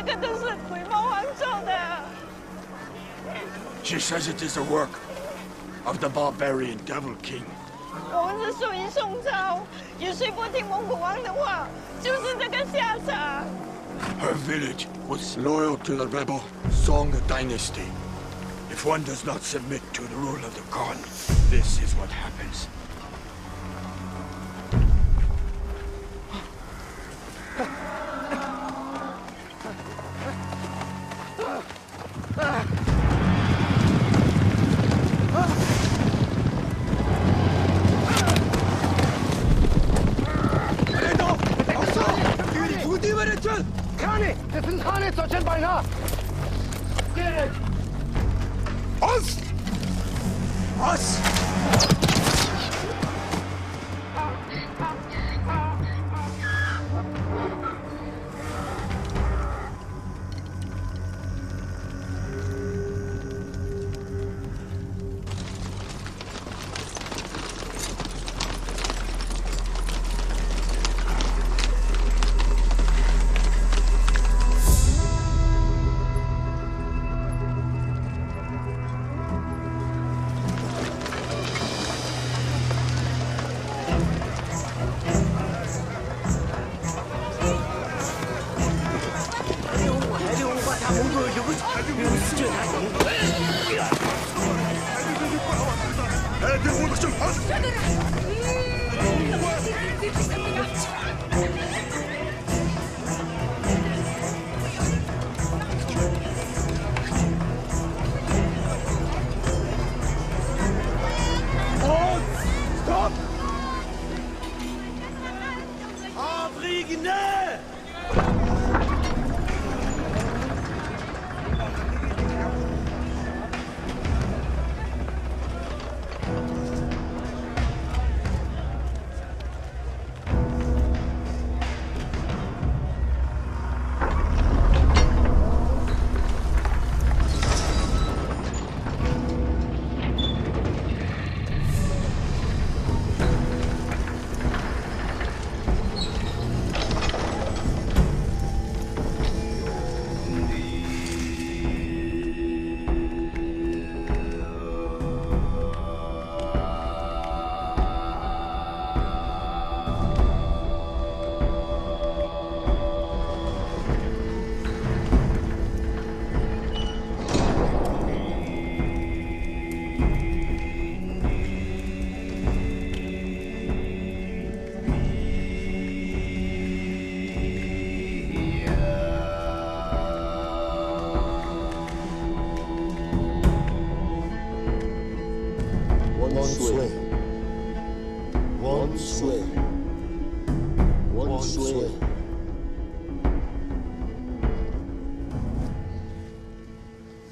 个都是鬼魔王做的。She says it is the work of the barbarian Devil King. 我们是属于宋朝，有谁不听蒙古王的话，就是这个下场。Her village was loyal to the rebel Song dynasty. If one does not submit to the rule of the Khan, this is what happens. Us! Us!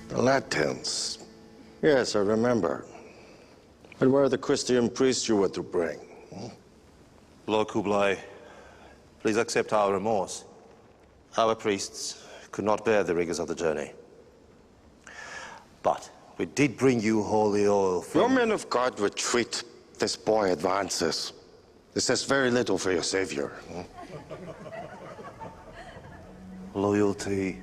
The Latins. Yes, I remember. But where are the Christian priests you were to bring? Lord Kublai, please accept our remorse. Our priests could not bear the rigors of the journey. But we did bring you holy oil from... Your men of God retreat. This boy advances. This says very little for your savior. Loyalty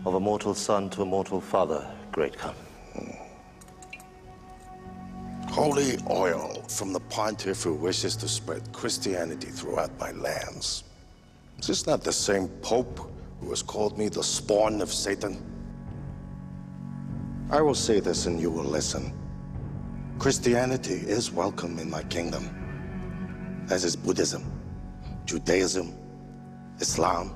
of a mortal son to a mortal father, great Khan. Holy oil from the pontiff who wishes to spread Christianity throughout my lands. Is this not the same Pope who has called me the spawn of Satan? I will say this and you will listen. Christianity is welcome in my kingdom, as is Buddhism, Judaism, Islam,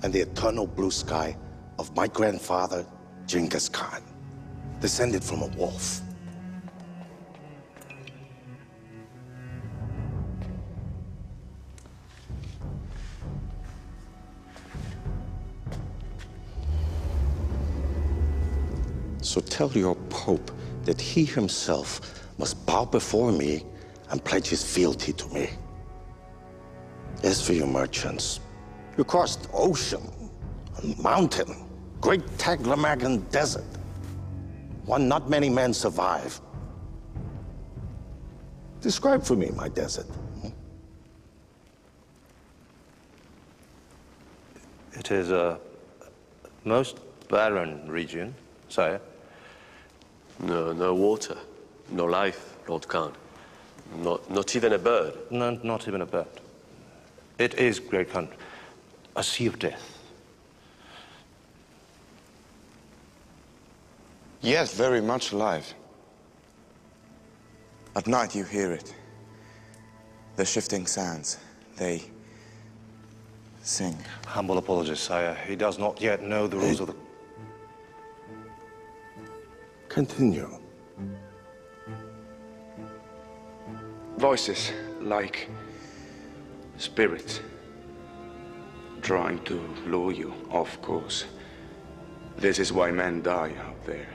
and the eternal blue sky of my grandfather, Genghis Khan, descended from a wolf. So tell your Pope that he himself must bow before me and pledge his fealty to me. As for your merchants, you crossed ocean and mountain, great Taglamagan desert. One not many men survive. Describe for me my desert. It is a most barren region, sire. No water, no life, Lord Khan. Not even a bird. No, not even a bird. It is, Great Khan, a sea of death. Yes, very much alive. At night you hear it. The shifting sands, they sing. Humble apologies, sire. He does not yet know the rules of the... Continue. Voices like spirits trying to lure you off course. This is why men die out there.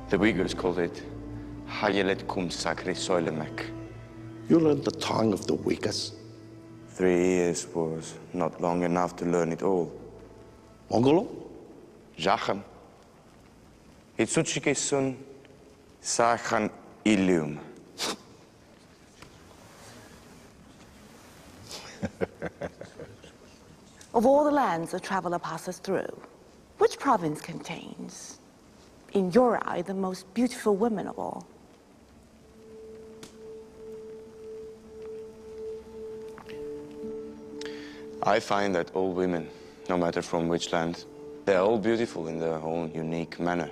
The Uyghurs called it Hayelet Kum Sakri Soilemek. You learned the tongue of the Uyghurs. 3 years was not long enough to learn it all. Mongolo? Jachem. Itsuchikesun Sachan Ilium. Of all the lands a traveler passes through, which province contains, in your eye, the most beautiful women of all? I find that all women, no matter from which land, they're all beautiful in their own unique manner.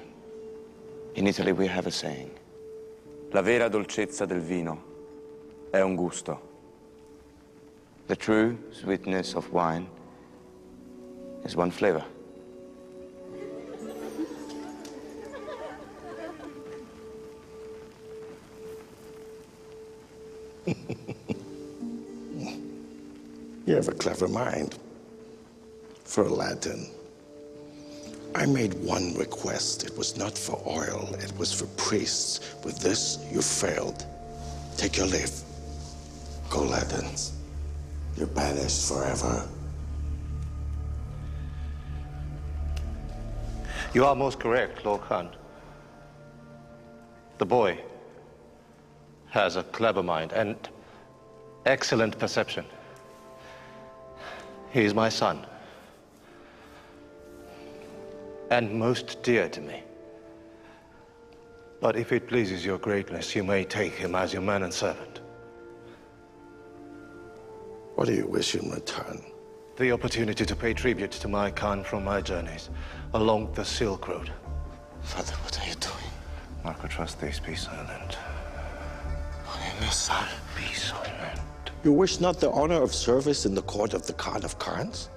In Italy we have a saying, la vera dolcezza del vino è un gusto. The true sweetness of wine is one flavor. You have a clever mind for a Latin. I made one request. It was not for oil, it was for priests. With this, you failed. Take your leave. Go, Latins. You're banished forever. You are most correct, Lord Khan. The boy has a clever mind and excellent perception. He is my son, and most dear to me. But if it pleases your greatness, you may take him as your man and servant. What do you wish in return? The opportunity to pay tribute to my Khan from my journeys along the Silk Road. Father, what are you doing? Marco, trust this. Be silent. My son. Be silent. You wish not the honor of service in the court of the Khan of Khans?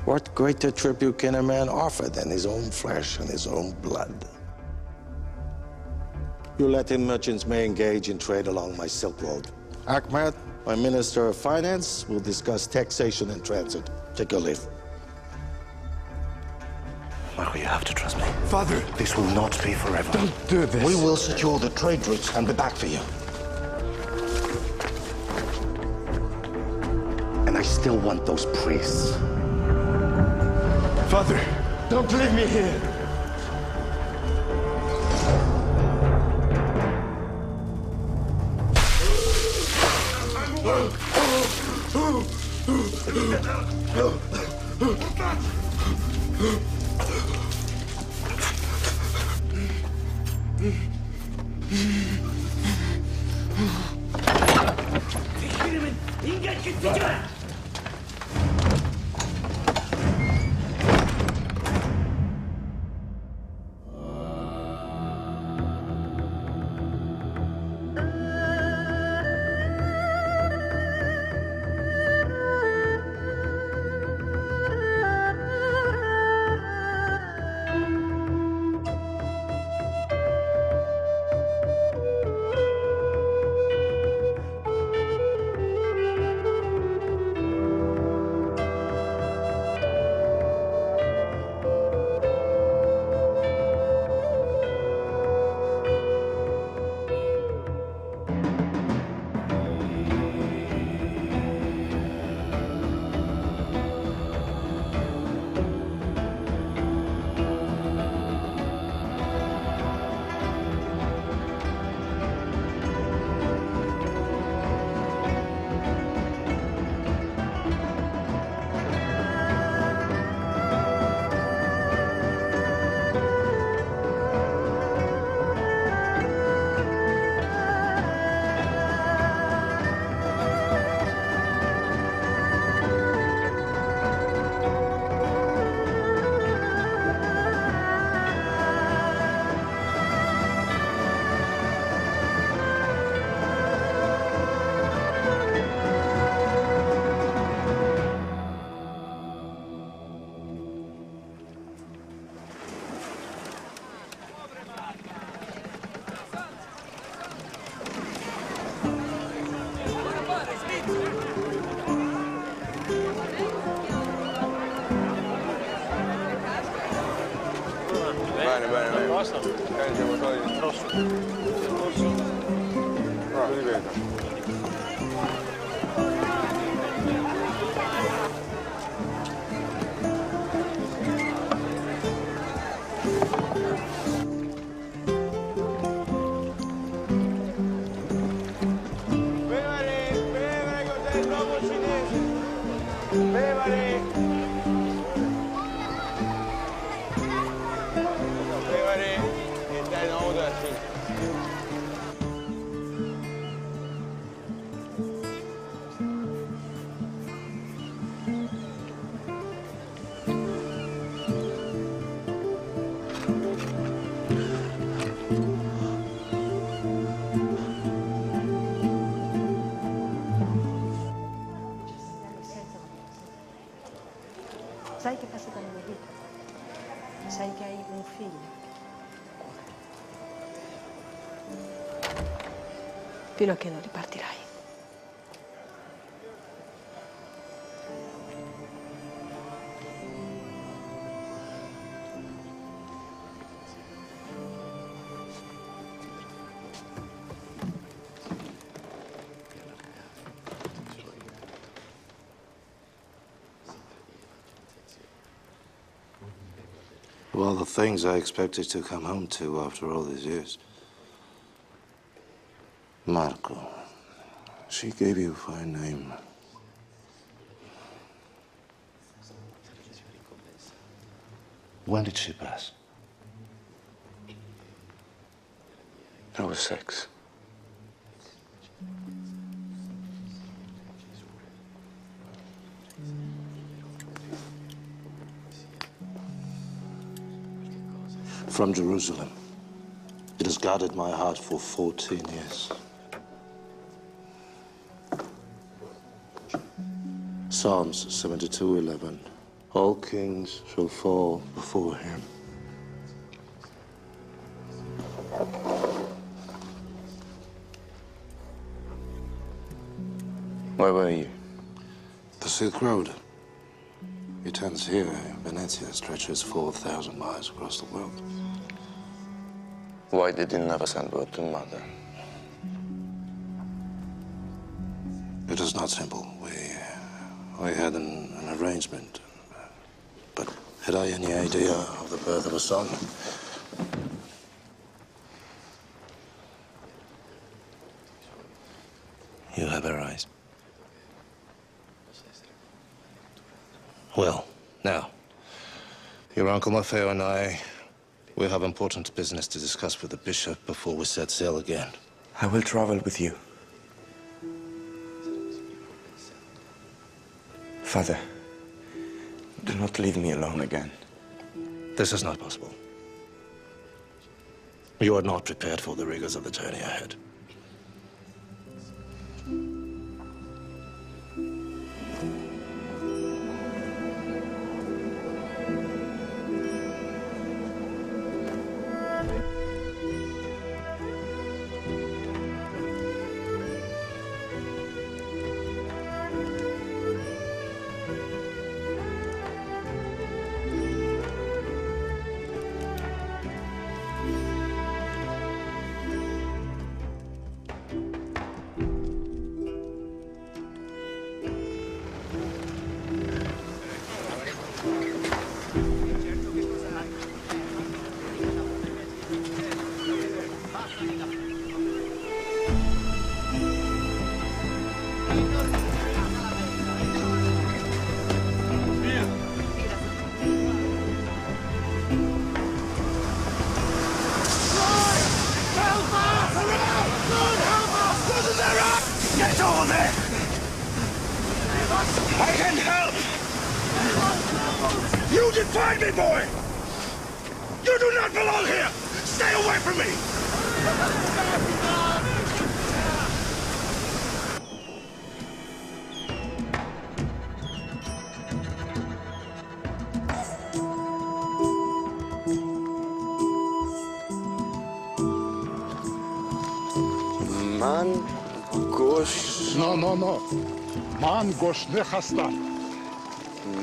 What greater tribute can a man offer than his own flesh and his own blood? You Latin merchants may engage in trade along my Silk Road. Ahmed, my Minister of Finance, will discuss taxation and transit. Take your leave. Marco, you have to trust me. Father! This will not be forever. Don't do this. We will secure the trade routes and be back for you. And I still want those priests. Father, don't leave me here. Sai che è passata nella vita? Sai che hai un figlio? Fino a che non ripartirai. Well, the things I expected to come home to after all these years. Marco. She gave you a fine name. When did she pass? I was 6. From Jerusalem. It has guarded my heart for 14 years. Psalms 72:11. All kings shall fall before him. Where were you? The Silk Road. It ends here. Venezia stretches 4,000 miles across the world. Why did you never send word to Mother? It is not simple. We had an arrangement. But had I any idea of the birth of a son? You have her eyes. Well, now, your Uncle Maffeo and I, we have important business to discuss with the bishop before we set sail again. I will travel with you. Father, do not leave me alone again. This is not possible. You are not prepared for the rigors of the journey ahead. Get over there! I can help! You did find me, boy! You do not belong here! Stay away from me! Man gosh. No. Man goshne khastam.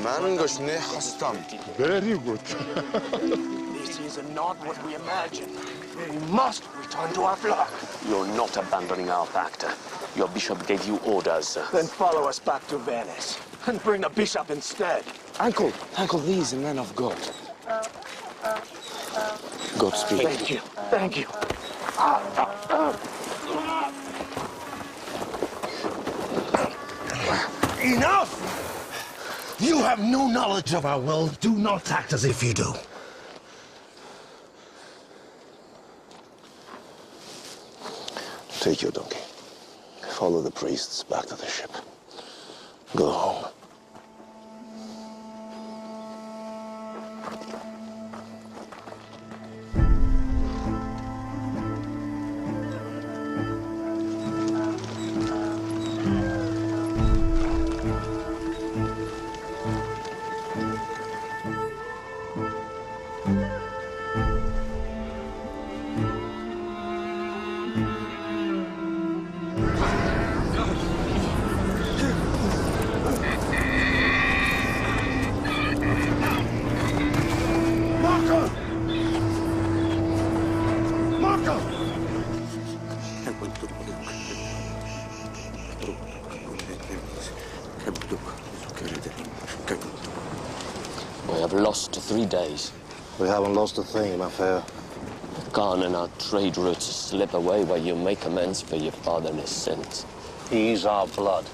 Man goshne khastam. Very good. This is not what we imagined. We must return to our flock. You're not abandoning our pact. Your bishop gave you orders. Then follow us back to Venice and bring the bishop instead. Uncle, he is a man of God. Godspeed. Thank you. Thank you. Enough! You have no knowledge of our will. Do not act as if you do. Take your donkey. Follow the priests back to the ship. Go home. We have lost 3 days. We haven't lost a thing, my fair. Khan and our trade routes slip away while you make amends for your father and his sins. He's our blood.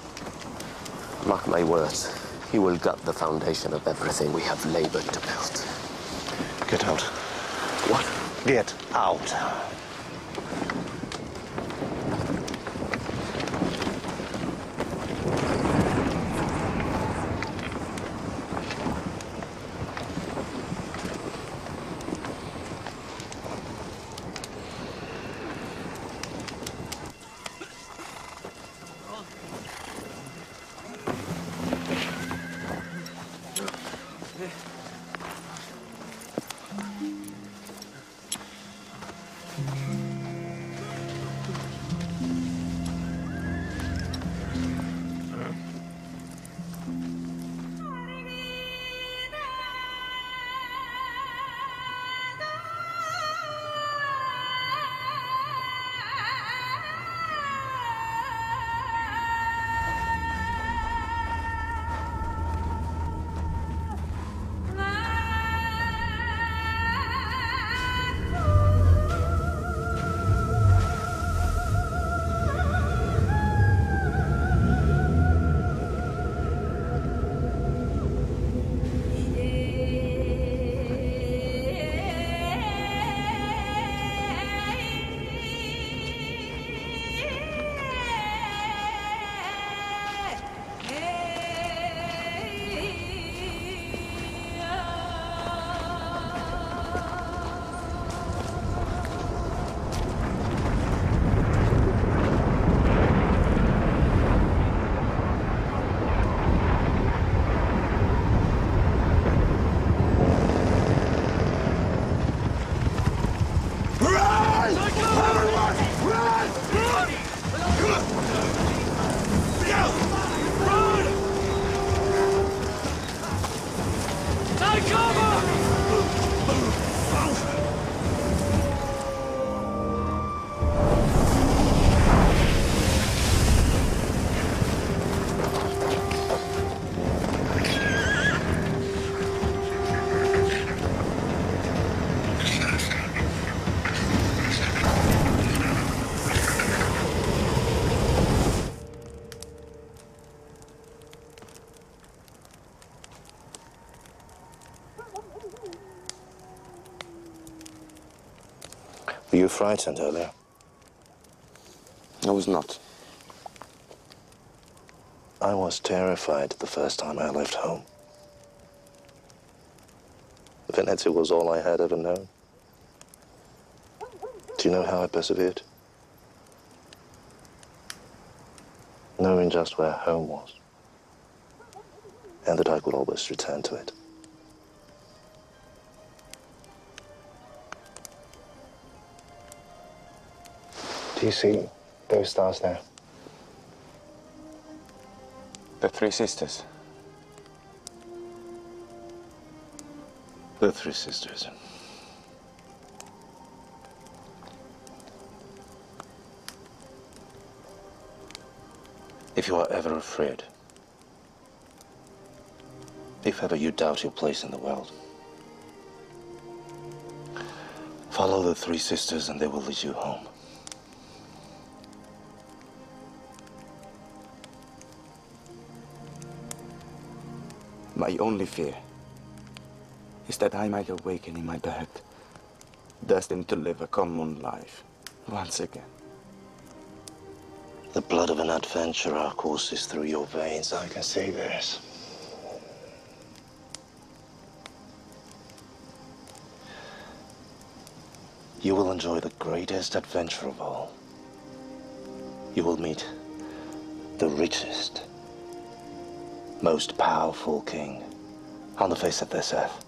Mark my words, he will gut the foundation of everything we have labored to build. Get out. What? Get out. Were you frightened earlier? I was not. I was terrified the first time I left home. Venezia was all I had ever known. Do you know how I persevered? Knowing just where home was, and that I could always return to it. Do you see those stars there? The Three Sisters. The Three Sisters. If you are ever afraid, if ever you doubt your place in the world, follow the three sisters and they will lead you home. My only fear is that I might awaken in my bed, destined to live a common life once again. The blood of an adventurer courses through your veins, I can say this. You will enjoy the greatest adventure of all. You will meet the richest, most powerful king on the face of this earth.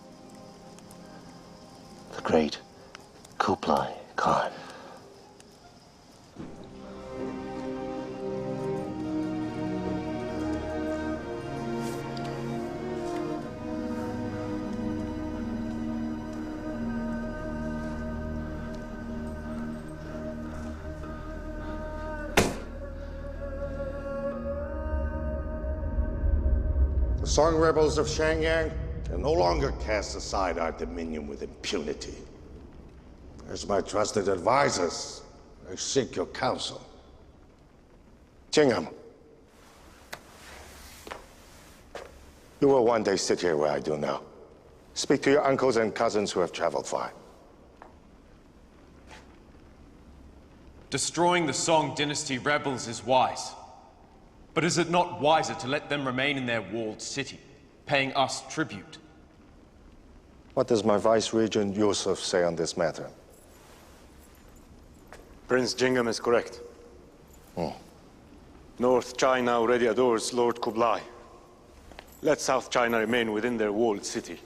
The great Kublai Khan. The Song rebels of Xiangyang can no longer cast aside our dominion with impunity. As my trusted advisors, I seek your counsel. Jingham, you will one day sit here where I do now. Speak to your uncles and cousins who have traveled far. Destroying the Song dynasty rebels is wise. But is it not wiser to let them remain in their walled city, paying us tribute? What does my Vice-Regent Yusuf say on this matter? Prince Jingham is correct. North China already adores Lord Kublai. Let South China remain within their walled city.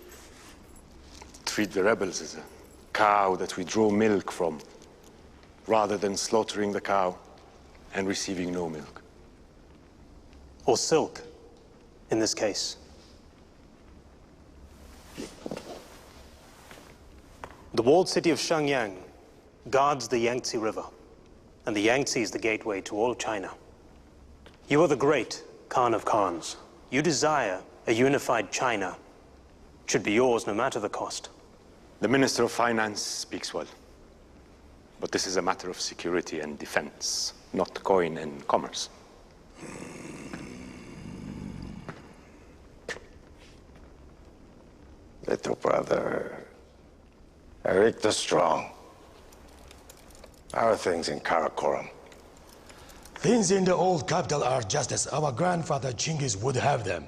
Treat the rebels as a cow that we draw milk from, rather than slaughtering the cow and receiving no milk. Or silk, in this case. The walled city of Xiangyang guards the Yangtze River, and the Yangtze is the gateway to all of China. You are the great Khan of Khans. You desire a unified China. It should be yours no matter the cost. The Minister of Finance speaks well. But this is a matter of security and defense, not coin and commerce. Little brother, Eric the Strong. How are things in Karakoram? Things in the old capital are just as our grandfather Chinggis would have them.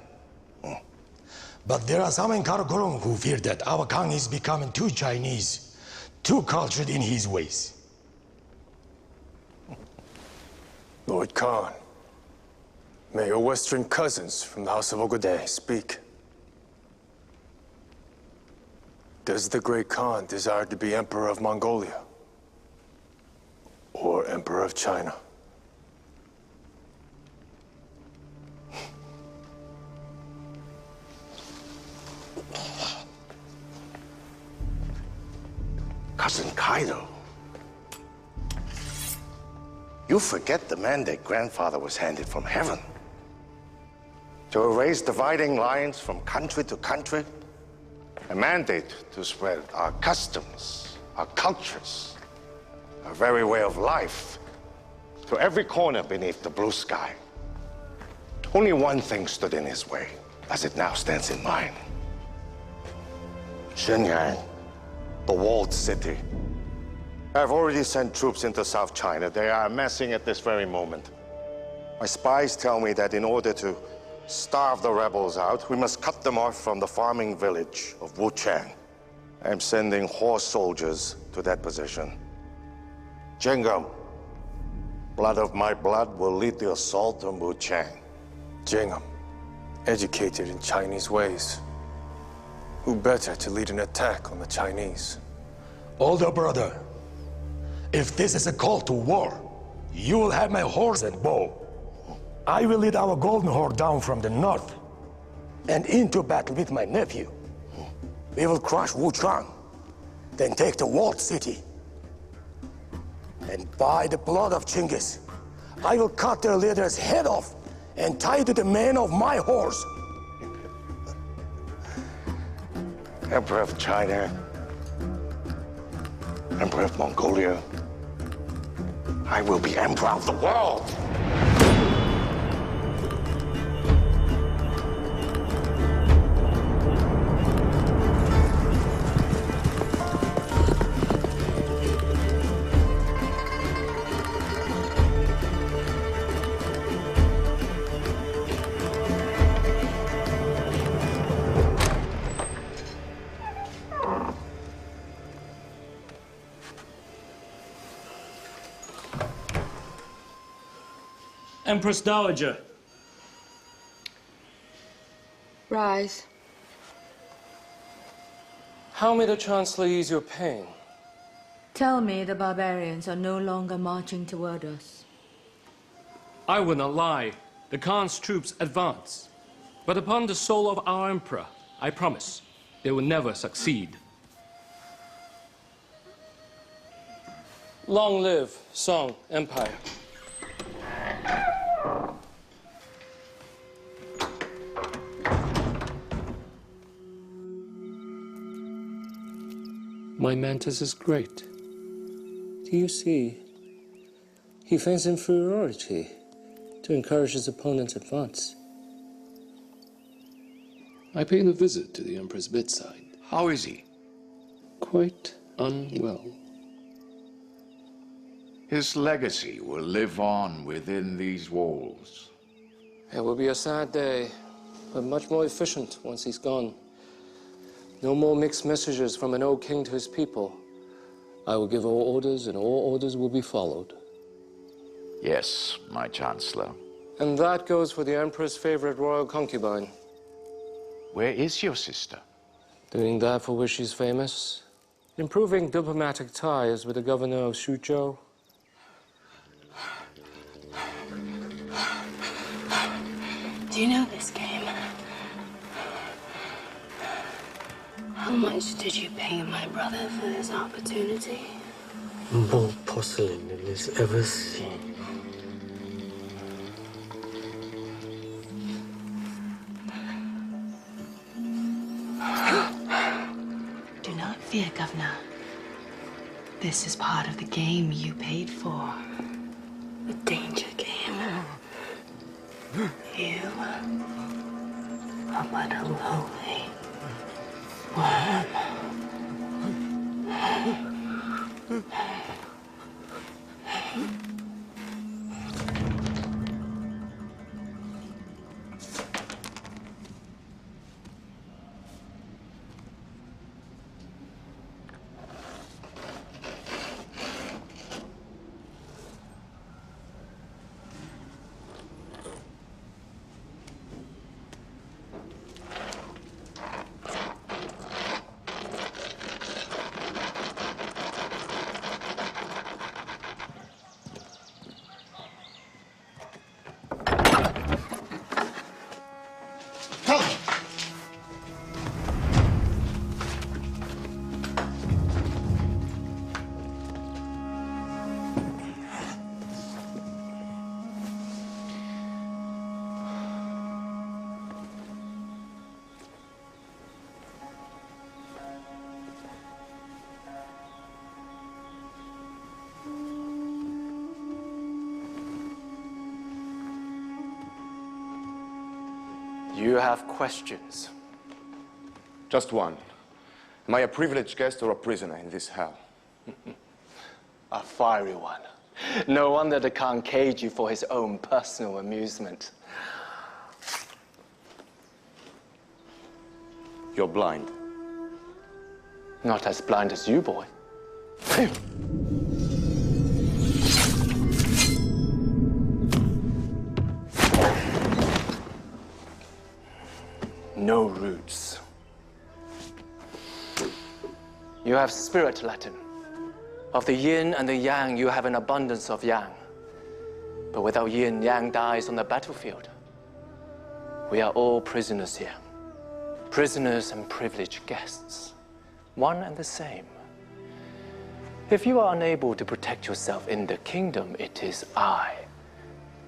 But there are some in Karakoram who fear that our Khan is becoming too Chinese, too cultured in his ways. Lord Khan, may your western cousins from the House of Ogedei speak. Does the great Khan desire to be Emperor of Mongolia? Or Emperor of China? Cousin Kaido. You forget the mandate grandfather was handed from heaven. To erase dividing lines from country to country. A mandate to spread our customs, our cultures, our very way of life to every corner beneath the blue sky. Only one thing stood in his way, as it now stands in mine. Xiangyang, the walled city. I've already sent troops into South China. They are amassing at this very moment. My spies tell me that in order to starve the rebels out, we must cut them off from the farming village of Wuchang. I'm sending horse soldiers to that position. Jingham, blood of my blood, will lead the assault on Wuchang. Jingham, educated in Chinese ways. Who better to lead an attack on the Chinese? Older brother, if this is a call to war, you will have my horse and bow. I will lead our Golden Horde down from the north and into battle with my nephew. We will crush Wuchang, then take the walled city. And by the blood of Chinggis, I will cut their leader's head off and tied to the mane of my horse. Emperor of China, Emperor of Mongolia, I will be Emperor of the world! Empress Dowager. Rise. How may the Chancellor ease your pain? Tell me the barbarians are no longer marching toward us. I will not lie. The Khan's troops advance. But upon the soul of our Emperor, I promise, they will never succeed. Long live Song Empire. My Mantis is great. Do you see? He feigns inferiority to encourage his opponent's advance. I paid a visit to the Emperor's bedside. How is he? Quite unwell. His legacy will live on within these walls. It will be a sad day, but much more efficient once he's gone. No more mixed messages from an old king to his people. I will give all orders, and all orders will be followed. Yes, my Chancellor. And that goes for the Emperor's favorite royal concubine. Where is your sister? Doing that for which she's famous. Improving diplomatic ties with the governor of Suzhou. Do you know this game? How much did you pay my brother for this opportunity? More porcelain than he's ever seen. Do not fear, Governor. This is part of the game you paid for. The danger game. You are but a lowly worm. You have questions? Just one. Am I a privileged guest or a prisoner in this hell? A fiery one. No wonder the Khan caged you for his own personal amusement. You're blind. Not as blind as you, boy. No roots. You have spirit, Latin. Of the yin and the yang, you have an abundance of yang. But without yin, yang dies on the battlefield. We are all prisoners here. Prisoners and privileged guests. One and the same. If you are unable to protect yourself in the kingdom, it is I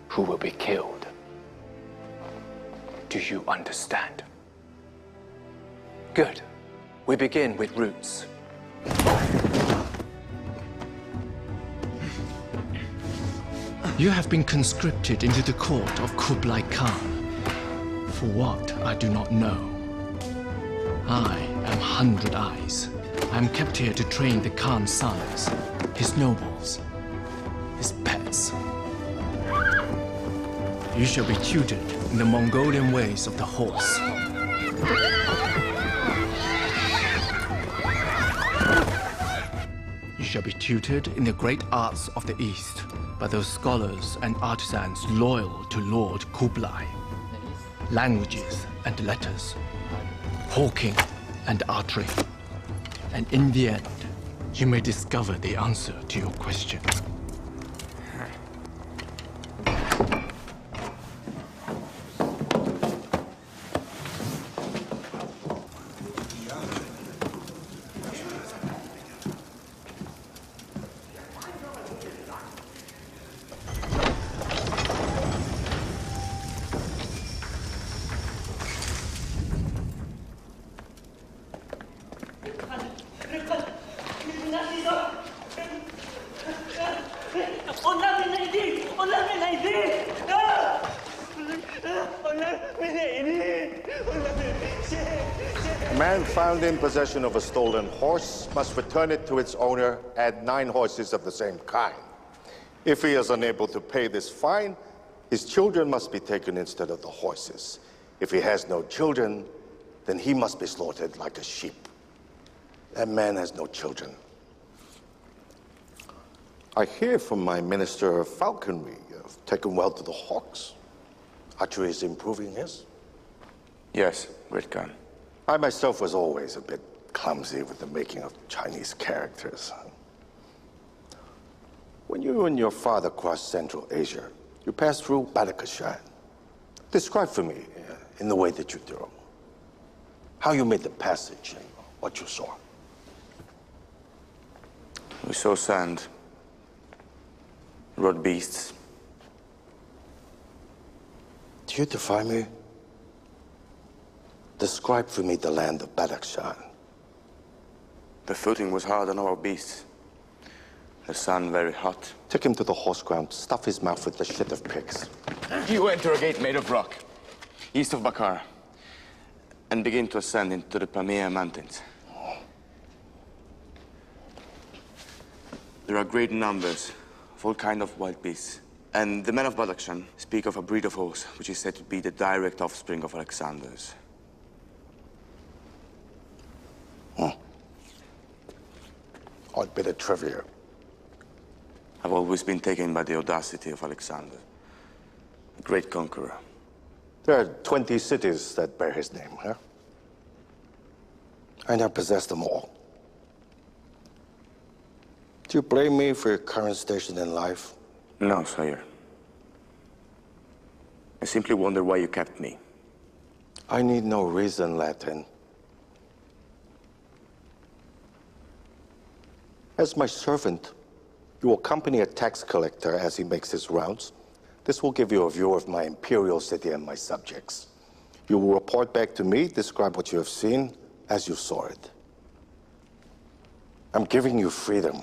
who will be killed. Do you understand? Good. We begin with roots. You have been conscripted into the court of Kublai Khan. For what, I do not know. I am 100 Eyes. I am kept here to train the Khan's sons, his nobles, his pets. You shall be tutored in the Mongolian ways of the horse. You shall be tutored in the great arts of the East by those scholars and artisans loyal to Lord Kublai. Languages and letters, hawking and archery. And in the end, you may discover the answer to your question. A man found in possession of a stolen horse must return it to its owner and 9 horses of the same kind. If he is unable to pay this fine, his children must be taken instead of the horses. If he has no children, then he must be slaughtered like a sheep. That man has no children. I hear from my Minister of Falconry, you've taken well to the hawks. Archery is improving, yes? Yes, Great Khan. I myself was always a bit clumsy with the making of Chinese characters. When you and your father crossed Central Asia, you passed through Badakhshan. Describe for me, in the way that you do, how you made the passage and what you saw. We saw sand, rode beasts. Do you defy me? Describe for me the land of Badakhshan. The footing was hard on our beasts. The sun very hot. Take him to the horse ground, stuff his mouth with the shit of pigs. You enter a gate made of rock, east of Bakara, and begin to ascend into the Pamir Mountains. There are great numbers of all kinds of wild beasts. And the men of Badakhshan speak of a breed of horse, which is said to be the direct offspring of Alexander's. Odd bit of trivia. I've always been taken by the audacity of Alexander, a great conqueror. There are 20 cities that bear his name, huh? I now possess them all. Do you blame me for your current station in life? No, sire. I simply wonder why you kept me. I need no reason, Latin. As my servant, you will accompany a tax collector as he makes his rounds. This will give you a view of my imperial city and my subjects. You will report back to me, describe what you have seen as you saw it. I'm giving you freedom.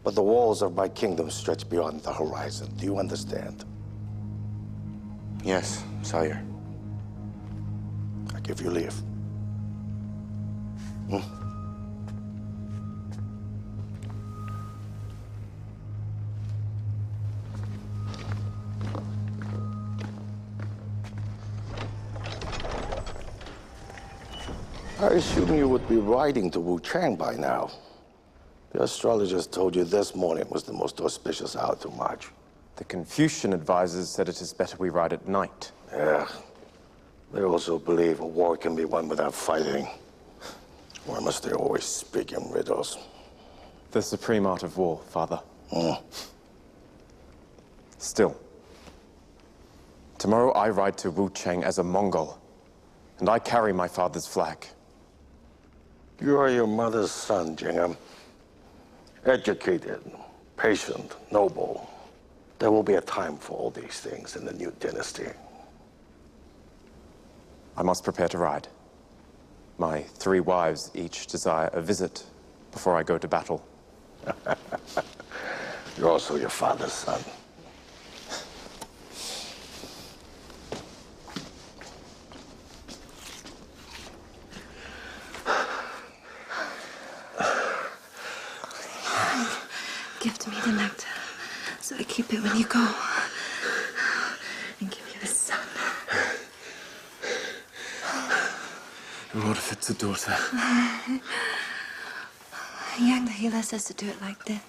But the walls of my kingdom stretch beyond the horizon. Do you understand? Yes, sire. I give you leave. I assume you would be riding to Wuchang by now. The astrologers told you this morning was the most auspicious hour to march. The Confucian advisors said it is better we ride at night. Yeah. They also believe a war can be won without fighting. Why must they always speak in riddles? The supreme art of war, Father. Still, tomorrow I ride to Wuchang as a Mongol, and I carry my father's flag. You are your mother's son, Jingham. Educated, patient, noble. There will be a time for all these things in the new dynasty. I must prepare to ride. My 3 wives each desire a visit before I go to battle. You're also your father's son. Gift me the nectar, so I keep it when you go. And give you the sun. And what if it's a daughter? Yang the healer says to do it like this.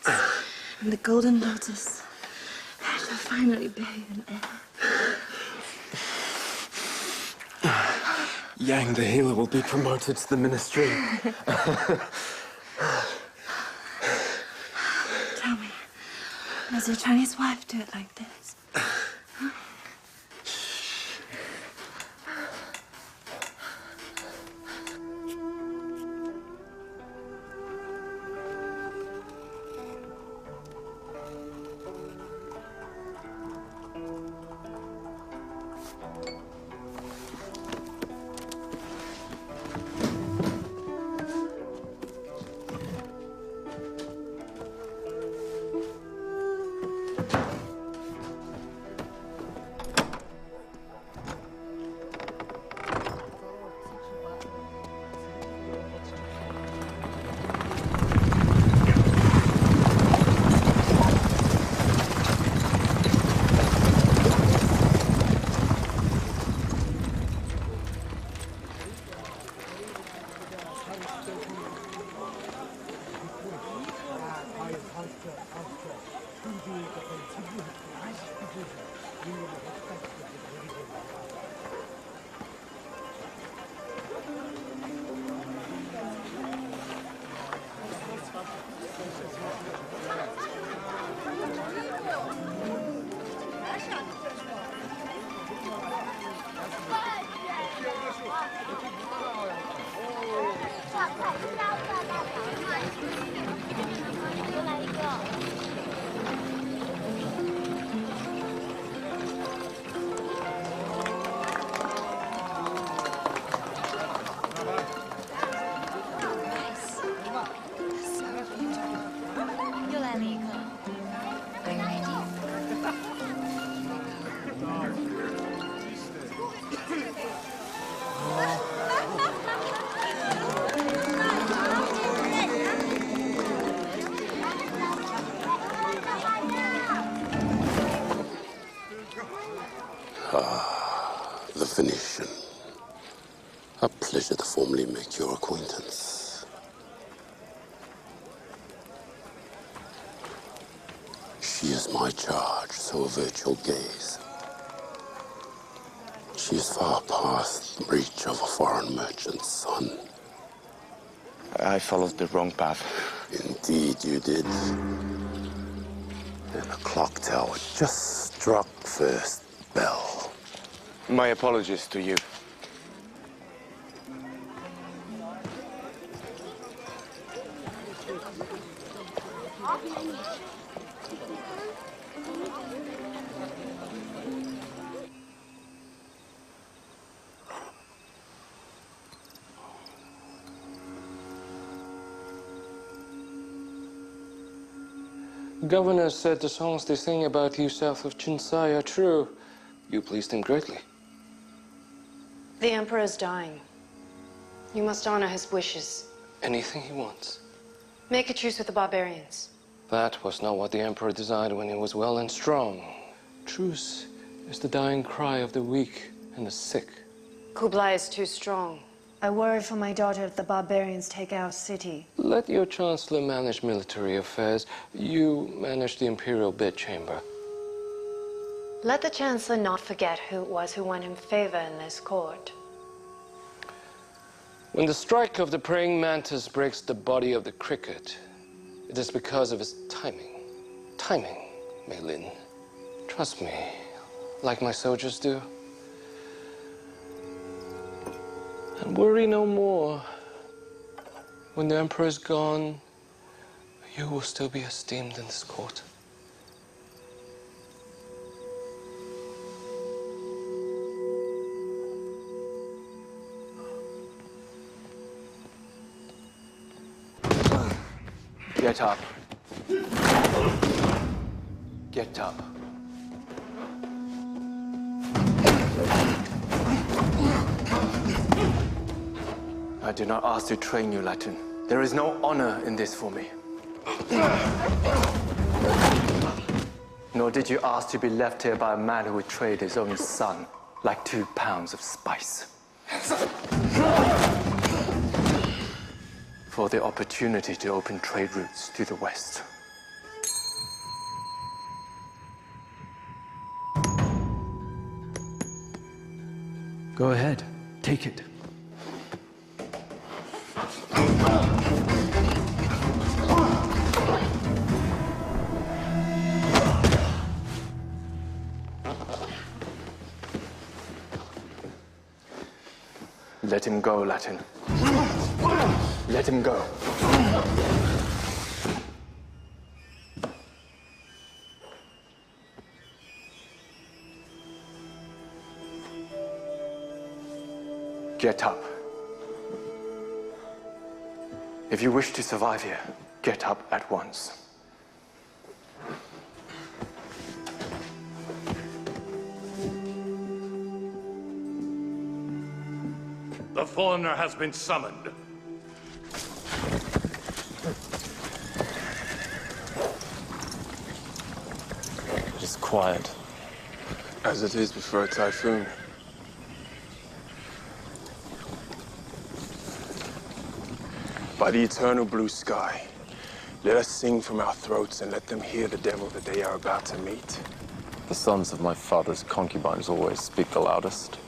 And the golden lotus shall finally bear you an heir. Yang the healer will be promoted to the ministry. Tell me, does your Chinese wife do it like this? The Venetian. A pleasure to formally make your acquaintance. She is my charge, so avert your gaze. She is far past the reach of a foreign merchant's son. I followed the wrong path. Indeed you did. And the clock tower just struck first bell. My apologies to you. The governor said the songs they sing about you south of Chinsai are true. You pleased him greatly. The Emperor is dying. You must honor his wishes. Anything he wants. Make a truce with the barbarians. That was not what the Emperor desired when he was well and strong. Truce is the dying cry of the weak and the sick. Kublai is too strong. I worry for my daughter if the barbarians take our city. Let your chancellor manage military affairs. You manage the imperial bedchamber. Let the chancellor not forget who it was who won him favor in this court. When the strike of the praying mantis breaks the body of the cricket, it is because of his timing. Timing, Mei Lin. Trust me, like my soldiers do. And worry no more. When the Emperor is gone, you will still be esteemed in this court. Get up. Get up. I do not ask to train you, Latin. There is no honor in this for me. Nor did you ask to be left here by a man who would trade his own son like 2 pounds of spice. For the opportunity to open trade routes to the West. Go ahead, take it. Let him go, Latin. Let him go. Get up. If you wish to survive here, get up at once. The foreigner has been summoned. It is quiet, as it is before a typhoon. By the eternal blue sky, let us sing from our throats and let them hear the devil that they are about to meet. The sons of my father's concubines always speak the loudest.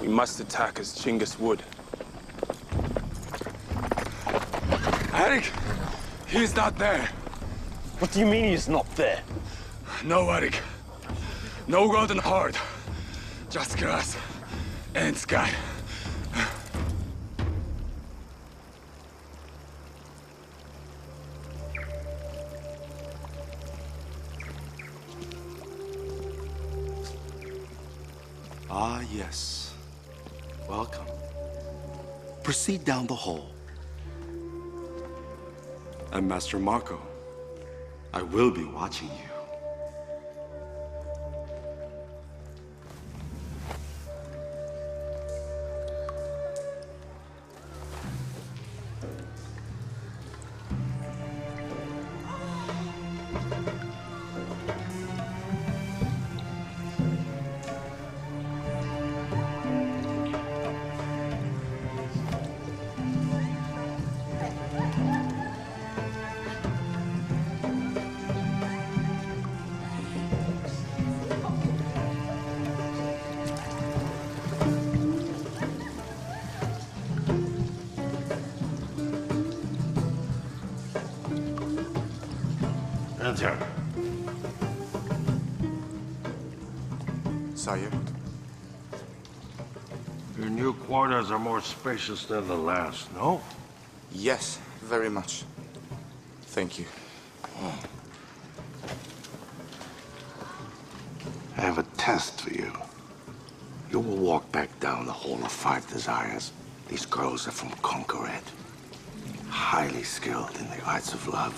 We must attack as Chinggis would. Eric, he's not there. What do you mean he's not there? No, Eric. No golden horde. Just grass and sky. Ah, yes. Welcome. Proceed down the hall. I'm Master Mako. I will be watching you. Enter. Sire. Your new quarters are more spacious than the last, no? Yes, very much. Thank you. I have a test for you. You will walk back down the Hall of Five Desires. These girls are from Conquered, highly skilled in the arts of love.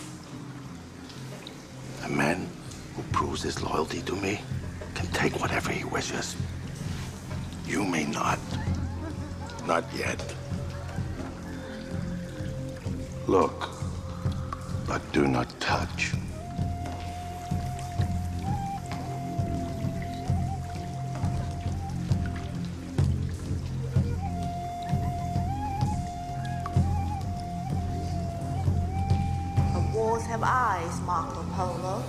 A man who proves his loyalty to me can take whatever he wishes. You may not. Not yet. Look, but do not touch. The walls have eyes, Marco Polo.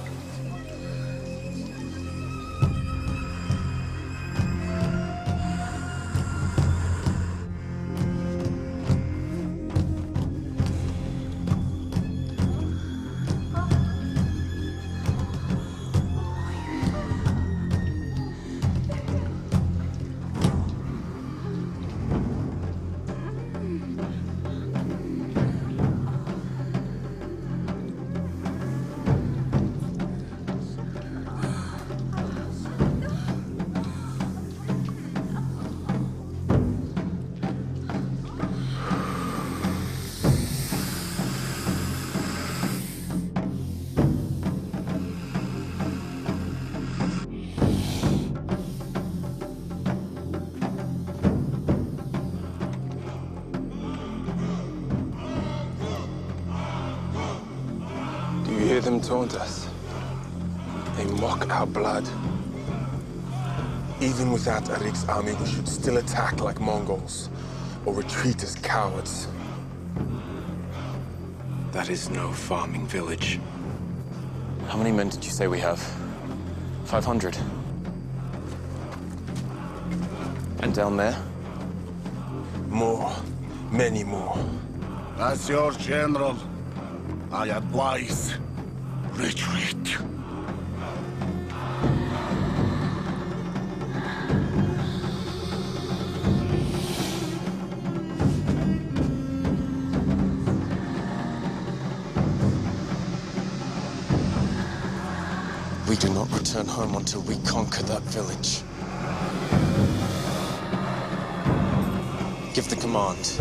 taunt us. They mock our blood. Even without Arik's army, we should still attack like Mongols, or retreat as cowards. That is no farming village. How many men did you say we have? 500? And down there? More. Many more. That's your general. I advise retreat. We do not return home until we conquer that village. Give the command.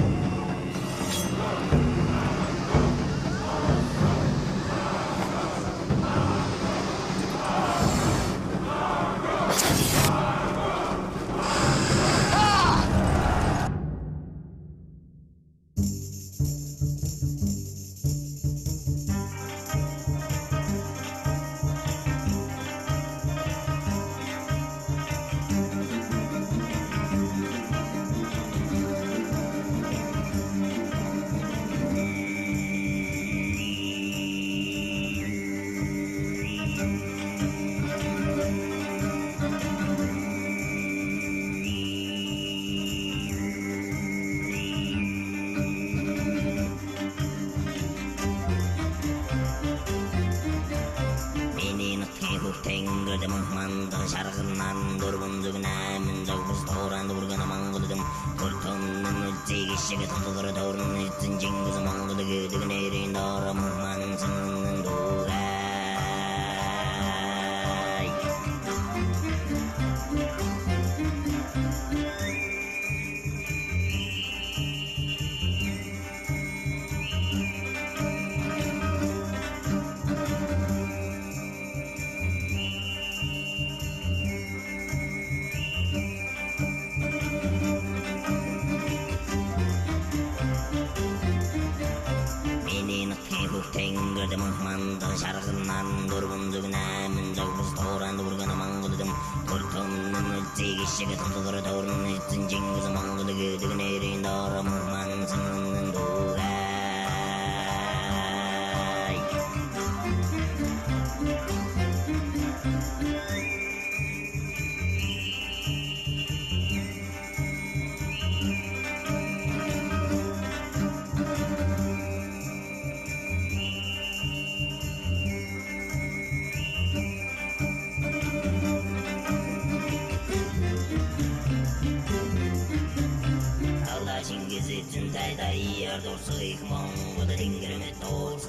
Tingizit, Dai, Dai, Ardor, Slik, Mong, with the Dinger, Metos,